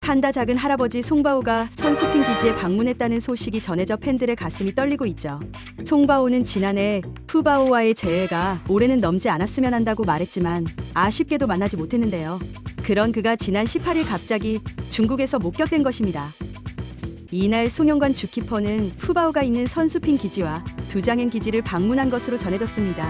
판다 작은 할아버지 송바오가 선수핑 기지에 방문했다는 소식이 전해져 팬들의 가슴이 떨리고 있죠. 송바오는 지난해 푸바오와의 재회가 올해는 넘지 않았으면 한다고 말했지만 아쉽게도 만나지 못했는데요. 그런 그가 지난 18일 갑자기 중국에서 목격된 것입니다. 이날 송영관 주키퍼는 푸바오가 있는 선수핑 기지와 두장행 기지를 방문한 것으로 전해졌습니다.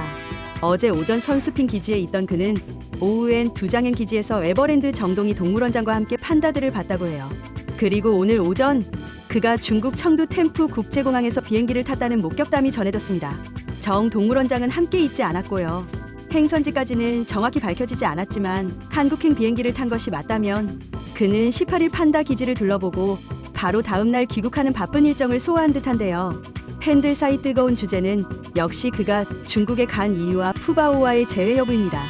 어제 오전 선수핑 기지에 있던 그는 오후엔 두장행 기지에서 에버랜드 정동희 동물원장과 함께 판다들을 봤다고 해요. 그리고 오늘 오전 그가 중국 청두 템프 국제공항에서 비행기를 탔다는 목격담이 전해졌습니다. 정 동물원장은 함께 있지 않았고요. 행선지까지는 정확히 밝혀지지 않았지만 한국행 비행기를 탄 것이 맞다면 그는 18일 판다 기지를 둘러보고 바로 다음날 귀국하는 바쁜 일정을 소화한 듯한데요. 팬들 사이 뜨거운 주제는 역시 그가 중국에 간 이유와 푸바오와의 재회 여부입니다.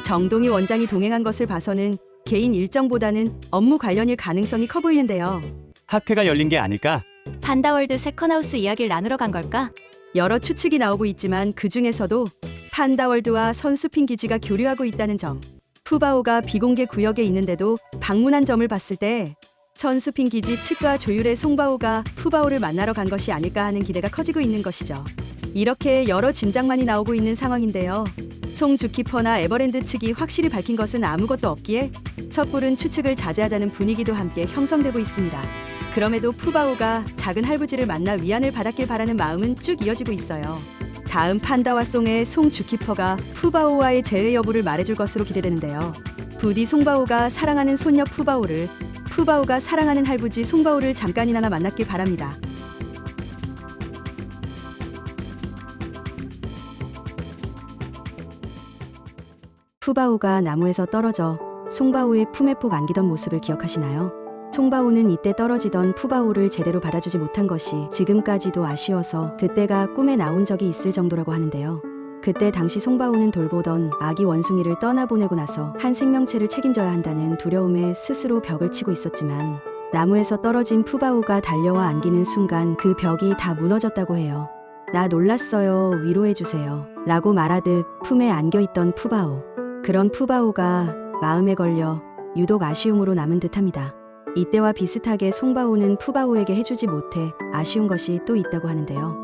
정동희 원장이 동행한 것을 봐서는 개인 일정보다는 업무 관련일 가능성이 커 보이는데요. 학회가 열린 게 아닐까? 판다월드 세컨하우스 이야기를 나누러 간 걸까? 여러 추측이 나오고 있지만 그 중에서도 판다월드와 선수핑 기지가 교류하고 있다는 점, 푸바오가 비공개 구역에 있는데도 방문한 점을 봤을 때 선수핑 기지 측과 조율해 송바오가 푸바오를 만나러 간 것이 아닐까 하는 기대가 커지고 있는 것이죠. 이렇게 여러 짐작만이 나오고 있는 상황인데요. 송 주키퍼나 에버랜드 측이 확실히 밝힌 것은 아무것도 없기에 섣부른 추측을 자제하자는 분위기도 함께 형성되고 있습니다. 그럼에도 푸바오가 작은 할부지를 만나 위안을 받았길 바라는 마음은 쭉 이어지고 있어요. 다음 판다와 송의 송 주키퍼가 푸바오와의 재회 여부를 말해줄 것으로 기대되는데요. 부디 송바오가 사랑하는 손녀 푸바오를, 푸바오가 사랑하는 할부지 송바오를 잠깐이나마 만났길 바랍니다. 푸바오가 나무에서 떨어져 송바오의 품에 폭 안기던 모습을 기억하시나요? 송바오는 이때 떨어지던 푸바오를 제대로 받아주지 못한 것이 지금까지도 아쉬워서 그때가 꿈에 나온 적이 있을 정도라고 하는데요. 그때 당시 송바오는 돌보던 아기 원숭이를 떠나보내고 나서 한 생명체를 책임져야 한다는 두려움에 스스로 벽을 치고 있었지만 나무에서 떨어진 푸바오가 달려와 안기는 순간 그 벽이 다 무너졌다고 해요. 나 놀랐어요. 위로해주세요. 라고 말하듯 품에 안겨있던 푸바오. 그런 푸바오가 마음에 걸려 유독 아쉬움으로 남은 듯합니다. 이때와 비슷하게 송바오는 푸바오에게 해주지 못해 아쉬운 것이 또 있다고 하는데요.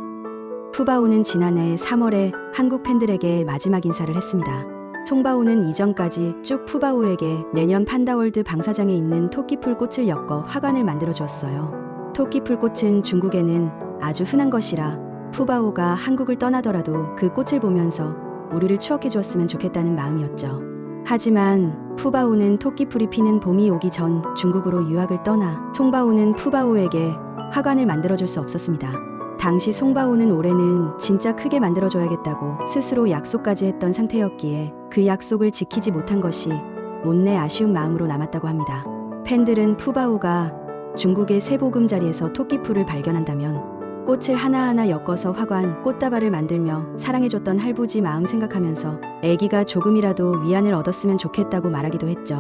푸바오는 지난해 3월에 한국 팬들에게 마지막 인사를 했습니다. 송바오는 이전까지 쭉 푸바오에게 매년 판다월드 방사장에 있는 토끼풀 꽃을 엮어 화관을 만들어 주었어요. 토끼풀 꽃은 중국에는 아주 흔한 것이라 푸바오가 한국을 떠나더라도 그 꽃을 보면서 우리를 추억해 주었으면 좋겠다는 마음이었죠. 하지만 푸바오는 토끼풀이 피는 봄이 오기 전 중국으로 유학을 떠나 송바오는 푸바오에게 화관을 만들어줄 수 없었습니다. 당시 송바오는 올해는 진짜 크게 만들어줘야겠다고 스스로 약속까지 했던 상태였기에 그 약속을 지키지 못한 것이 못내 아쉬운 마음으로 남았다고 합니다. 팬들은 푸바오가 중국의 새보금자리에서 토끼풀을 발견한다면 꽃을 하나하나 엮어서 화관, 꽃다발을 만들며 사랑해줬던 할부지 마음 생각하면서 애기가 조금이라도 위안을 얻었으면 좋겠다고 말하기도 했죠.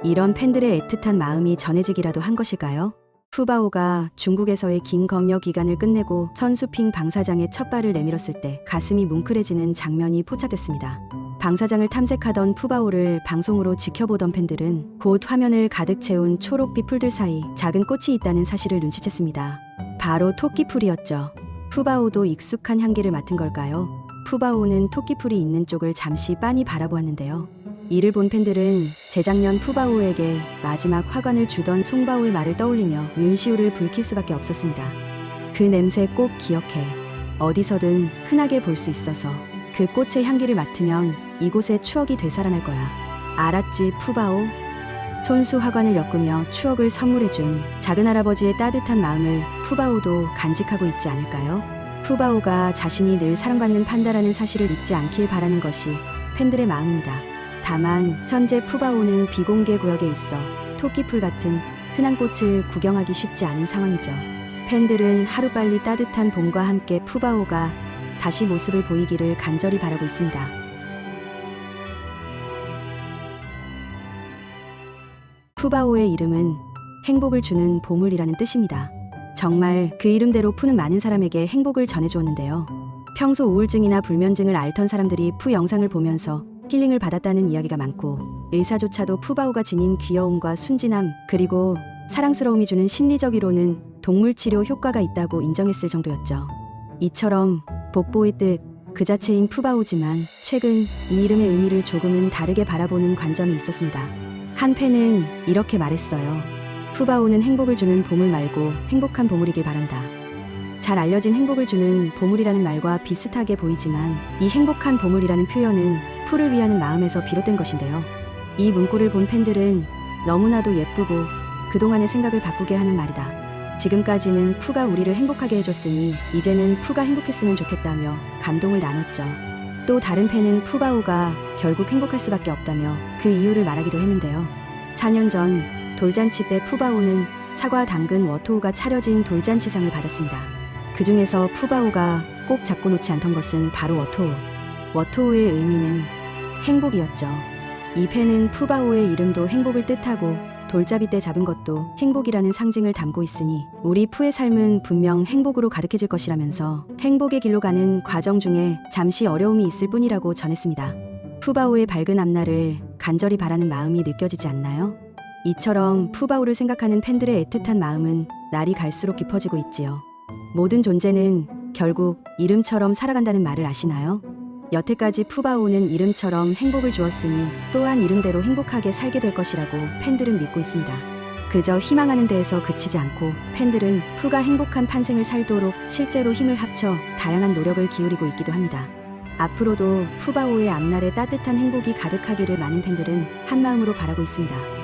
이런 팬들의 애틋한 마음이 전해지기라도 한 것일까요? 푸바오가 중국에서의 긴 검역 기간을 끝내고 선수핑 방사장에 첫 발을 내밀었을 때 가슴이 뭉클해지는 장면이 포착됐습니다. 방사장을 탐색하던 푸바오를 방송으로 지켜보던 팬들은 곧 화면을 가득 채운 초록빛 풀들 사이 작은 꽃이 있다는 사실을 눈치챘습니다. 바로 토끼풀이었죠. 푸바오도 익숙한 향기를 맡은 걸까요? 푸바오는 토끼풀이 있는 쪽을 잠시 빤히 바라보았는데요. 이를 본 팬들은 재작년 푸바오에게 마지막 화관을 주던 송바오의 말을 떠올리며 눈시울을 붉힐 수밖에 없었습니다. 그 냄새 꼭 기억해. 어디서든 흔하게 볼 수 있어서 그 꽃의 향기를 맡으면 이곳에 추억이 되살아날 거야. 알았지, 푸바오? 손수 화관을 엮으며 추억을 선물해준 작은 할아버지의 따뜻한 마음을 푸바오도 간직하고 있지 않을까요? 푸바오가 자신이 늘 사랑받는 판다라는 사실을 잊지 않길 바라는 것이 팬들의 마음입니다. 다만 현재 푸바오는 비공개 구역에 있어 토끼풀 같은 흔한 꽃을 구경하기 쉽지 않은 상황이죠. 팬들은 하루빨리 따뜻한 봄과 함께 푸바오가 다시 모습을 보이기를 간절히 바라고 있습니다. 푸바오의 이름은 행복을 주는 보물이라는 뜻입니다. 정말 그 이름대로 푸는 많은 사람에게 행복을 전해주었는데요. 평소 우울증이나 불면증을 앓던 사람들이 푸 영상을 보면서 힐링을 받았다는 이야기가 많고 의사조차도 푸바오가 지닌 귀여움과 순진함 그리고 사랑스러움이 주는 심리적 위로는 동물 치료 효과가 있다고 인정했을 정도였죠. 이처럼 복보의 뜻 그 자체인 푸바오지만 최근 이 이름의 의미를 조금은 다르게 바라보는 관점이 있었습니다. 한 팬은 이렇게 말했어요. 푸바오는 행복을 주는 보물 말고 행복한 보물이길 바란다. 잘 알려진 행복을 주는 보물이라는 말과 비슷하게 보이지만 이 행복한 보물이라는 표현은 푸를 위하는 마음에서 비롯된 것인데요. 이 문구를 본 팬들은 너무나도 예쁘고 그동안의 생각을 바꾸게 하는 말이다. 지금까지는 푸가 우리를 행복하게 해줬으니 이제는 푸가 행복했으면 좋겠다며 감동을 나눴죠. 또 다른 팬은 푸바오가 결국 행복할 수밖에 없다며 그 이유를 말하기도 했는데요. 4년 전 돌잔치 때 푸바오는 사과, 당근, 워토우가 차려진 돌잔치상을 받았습니다. 그 중에서 푸바오가 꼭 잡고 놓지 않던 것은 바로 워토우. 워토우의 의미는 행복이었죠. 이 팬은 푸바오의 이름도 행복을 뜻하고 돌잡이 때 잡은 것도 행복이라는 상징을 담고 있으니 우리 푸의 삶은 분명 행복으로 가득해질 것이라면서 행복의 길로 가는 과정 중에 잠시 어려움이 있을 뿐이라고 전했습니다. 푸바오의 밝은 앞날을 간절히 바라는 마음이 느껴지지 않나요? 이처럼 푸바오를 생각하는 팬들의 애틋한 마음은 날이 갈수록 깊어지고 있지요. 모든 존재는 결국 이름처럼 살아간다는 말을 아시나요? 여태까지 푸바오는 이름처럼 행복을 주었으니 또한 이름대로 행복하게 살게 될 것이라고 팬들은 믿고 있습니다. 그저 희망하는 데에서 그치지 않고 팬들은 푸가 행복한 판생을 살도록 실제로 힘을 합쳐 다양한 노력을 기울이고 있기도 합니다. 앞으로도 푸바오의 앞날에 따뜻한 행복이 가득하기를 많은 팬들은 한마음으로 바라고 있습니다.